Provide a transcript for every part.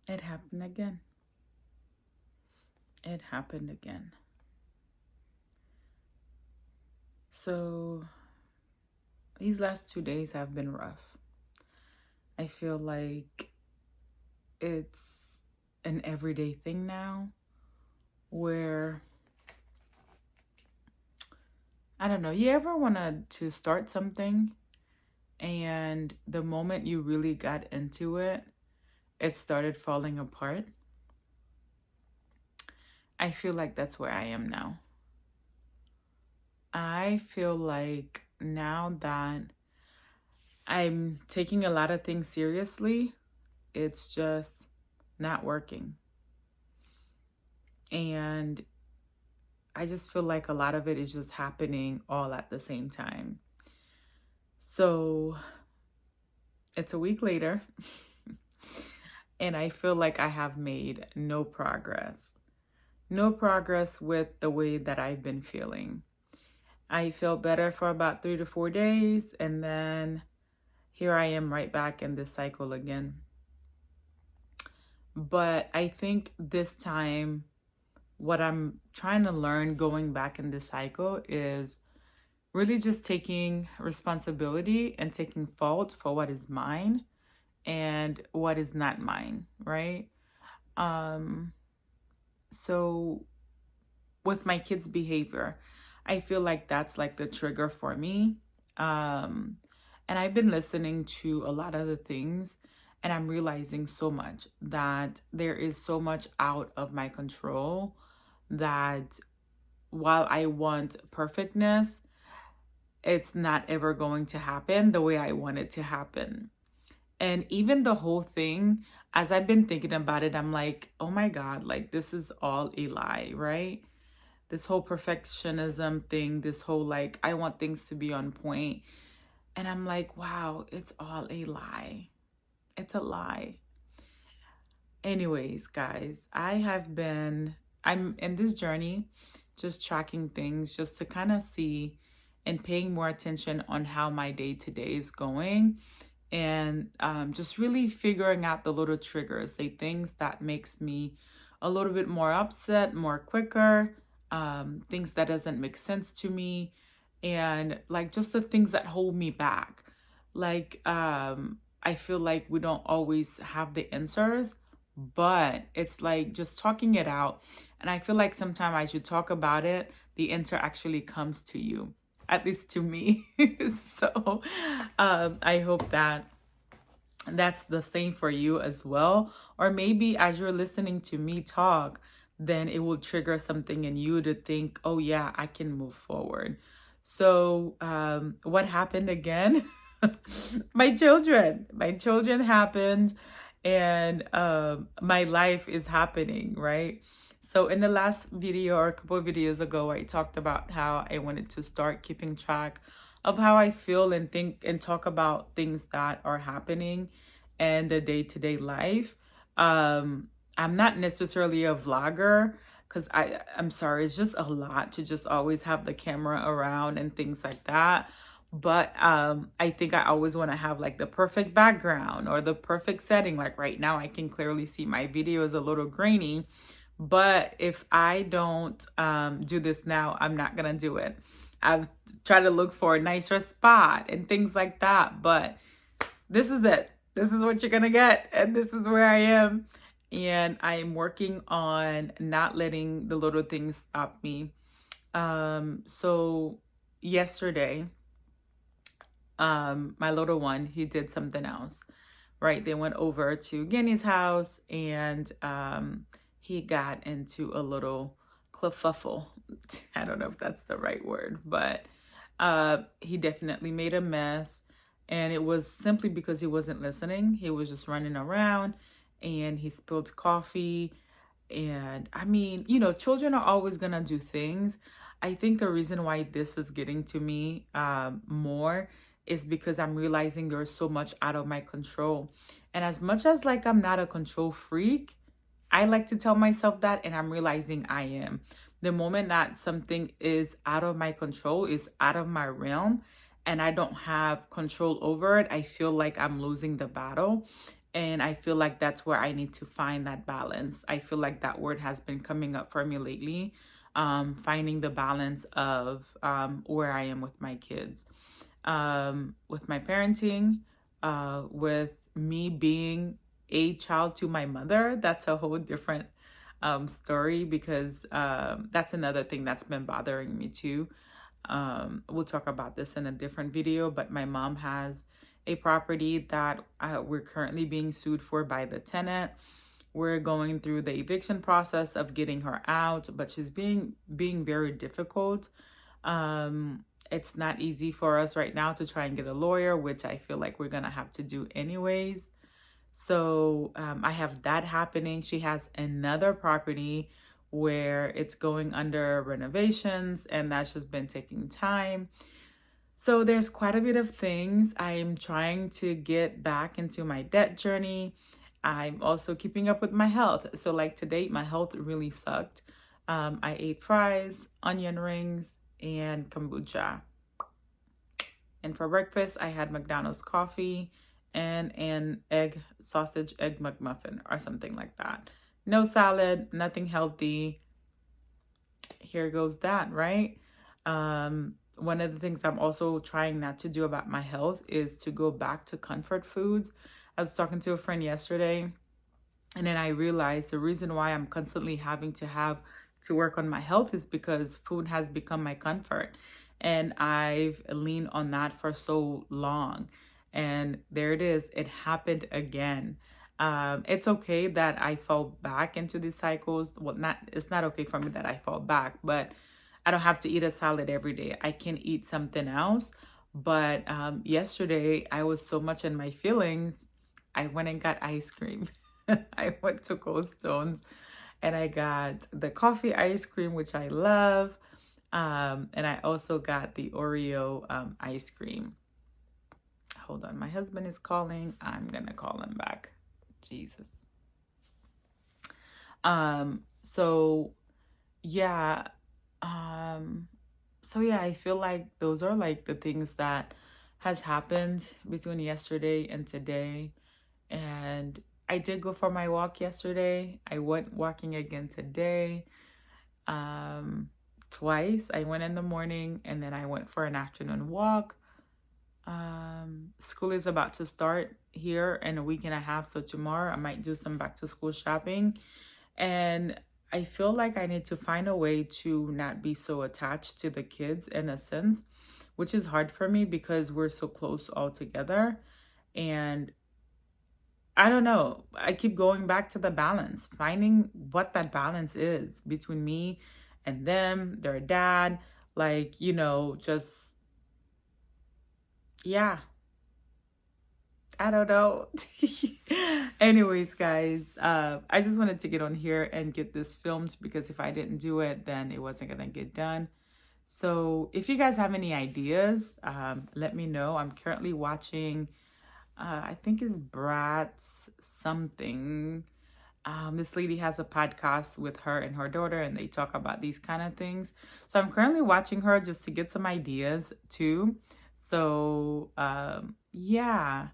It happened again. It happened again. So these last 2 days have been rough. I feel like it's an everyday thing now where I don't know, you ever wanted to start something and the moment you really got into it, it started falling apart? I feel like that's where I am now. I feel like now that I'm taking a lot of things seriously, it's just not working. And I just feel like a lot of it is just happening all at the same time. So it's a week later, and I feel like I have made no progress. No progress with the way that I've been feeling. I felt better for about 3 to 4 days, and then here I am right back in this cycle again. But I think this time, what I'm trying to learn going back in this cycle is really just taking responsibility and taking fault for what is mine and what is not mine, right? Um, so with my kids' behavior, I feel like that's like the trigger for me. Um, and I've been listening to a lot of the things, and I'm realizing so much that there is so much out of my control that while I want perfectness, it's not ever going to happen the way I want it to happen. And even the whole thing, as I've been thinking about it, I'm like, oh my God, like this is all a lie, right? This whole perfectionism thing, this whole like, I want things to be on point. And I'm like, wow, it's all a lie. It's a lie. Anyways, guys, I'm in this journey just tracking things just to kind of see and paying more attention on how my day to day is going and just really figuring out the little triggers, the things that makes me a little bit more upset, more quicker, things that doesn't make sense to me, and like just the things that hold me back. Like I feel like we don't always have the answers, but it's like just talking it out. And I feel like sometimes as you talk about it, the answer actually comes to you, at least to me. So I hope that that's the same for you as well. Or maybe as you're listening to me talk, then it will trigger something in you to think, oh, yeah, I can move forward. So, what happened again? My children happened, and my life is happening, right? So in the last video or a couple of videos ago, I talked about how I wanted to start keeping track of how I feel and think and talk about things that are happening in the day-to-day life. I'm not necessarily a vlogger because I'm sorry, it's just a lot to just always have the camera around and things like that. But I think I always want to have like the perfect background or the perfect setting. Like right now, I can clearly see my video is a little grainy. But if I don't do this now, I'm not going to do it. I've tried to look for a nicer spot and things like that. But this is it. This is what you're going to get. And this is where I am. And I am working on not letting the little things stop me. So yesterday, my little one, he did something else, right? They went over to Guinea's house and he got into a little kerfuffle. I don't know if that's the right word, but he definitely made a mess. And it was simply because he wasn't listening. He was just running around and he spilled coffee. And I mean, children are always going to do things. I think the reason why this is getting to me more is because I'm realizing there's so much out of my control. And as much as like I'm not a control freak, I like to tell myself that, and I'm realizing I am. The moment that something is out of my control, is out of my realm, and I don't have control over it, I feel like I'm losing the battle. And I feel like that's where I need to find that balance. I feel like that word has been coming up for me lately, finding the balance of where I am with my kids, with my parenting, with me being a child to my mother. That's a whole different story, because that's another thing that's been bothering me too. We'll talk about this in a different video, but my mom has a property that we're currently being sued for by the tenant. We're going through the eviction process of getting her out, but she's being very difficult. It's not easy for us right now to try and get a lawyer, which I feel like we're gonna have to do anyways. So I have that happening. She has another property where it's going under renovations, and that's just been taking time. So there's quite a bit of things. I'm trying to get back into my debt journey. I'm also keeping up with my health. So like today, my health really sucked. I ate fries, onion rings, and kombucha. And for breakfast, I had McDonald's coffee and an sausage egg McMuffin or something like that. No salad, nothing healthy. Here goes that, right? One of the things I'm also trying not to do about my health is to go back to comfort foods. I was talking to a friend yesterday, and then I realized the reason why I'm constantly having to work on my health is because food has become my comfort. And I've leaned on that for so long. And there it is. It happened again. It's okay that I fall back into these cycles. Well, it's not okay for me that I fall back, but I don't have to eat a salad every day. I can eat something else. But yesterday, I was so much in my feelings, I went and got ice cream. I went to Cold Stones and I got the coffee ice cream, which I love. And I also got the Oreo ice cream. Hold on, my husband is calling. I'm gonna call him back. Jesus. So yeah. So yeah, I feel like those are like the things that has happened between yesterday and today. And I did go for my walk yesterday. I went walking again today. Twice. I went in the morning and then I went for an afternoon walk. School is about to start here in a week and a half, so tomorrow I might do some back to school shopping. And I feel like I need to find a way to not be so attached to the kids in a sense, which is hard for me because we're so close all together. And I don't know, I keep going back to the balance, finding what that balance is between me and them, their dad, like, just, yeah, I don't know. Anyways, guys, I just wanted to get on here and get this filmed because if I didn't do it, then it wasn't going to get done. So if you guys have any ideas, let me know. I'm currently watching, I think it's Bratz something. This lady has a podcast with her and her daughter, and they talk about these kind of things. So I'm currently watching her just to get some ideas too. So yeah.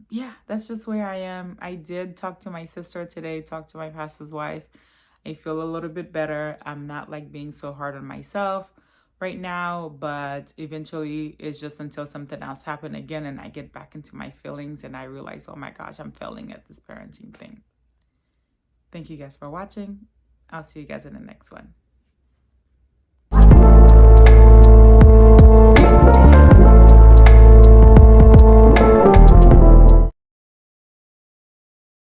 Yeah, that's just where I am. I did talk to my sister today, talk to my pastor's wife. I feel a little bit better. I'm not like being so hard on myself right now, but eventually it's just until something else happens again and I get back into my feelings and I realize, oh my gosh, I'm failing at this parenting thing. Thank you guys for watching. I'll see you guys in the next one.